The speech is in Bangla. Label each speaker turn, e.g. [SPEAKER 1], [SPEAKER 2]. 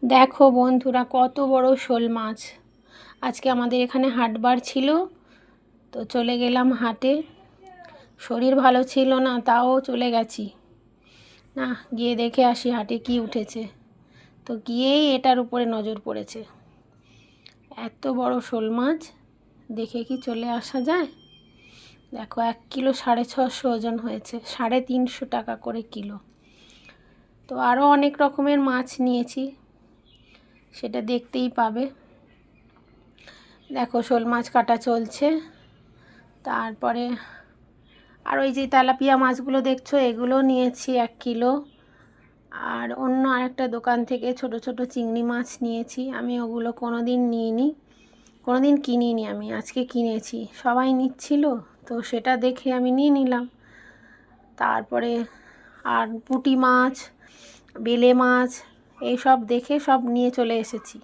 [SPEAKER 1] দেখো বন্ধুরা, কত বড় শোল মাছ। আজকে আমাদের এখানে হাটবার ছিল, তো চলে গেলাম হাটে। শরীর ভালো ছিল না, তাও চলে গেছি। না, গিয়ে দেখে আসি হাটে কি উঠেছে। তো গিয়েই এটার উপরে নজর পড়েছে। এত বড় শোল মাছ দেখে কি চলে আসা যায়? দেখো, 1 কিলো 650 ওজন হয়েছে, 350 টাকা করে কিলো। তো আরও অনেক রকমের মাছ নিয়েছি, সেটা দেখতেই পাবে। দেখো, শোল মাছ কাটা চলছে। তারপরে আর ওই যে তেলাপিয়া মাছগুলো দেখছো, এগুলো নিয়েছি 1 কিলো। আর অন্য আরেকটা দোকান থেকে ছোট ছোট চিংড়ি মাছ নিয়েছি। আমি ওগুলো কোনো দিন নিইনি, কোনো দিন কিনিনি। আমি আজকে কিনেছি, সবাই নিচ্ছিল তো সেটা দেখে আমি নিয়ে নিলাম। তারপরে আর পুঁটি মাছ, বেলে মাছ, এইসব দেখে সব নিয়ে চলে এসেছি।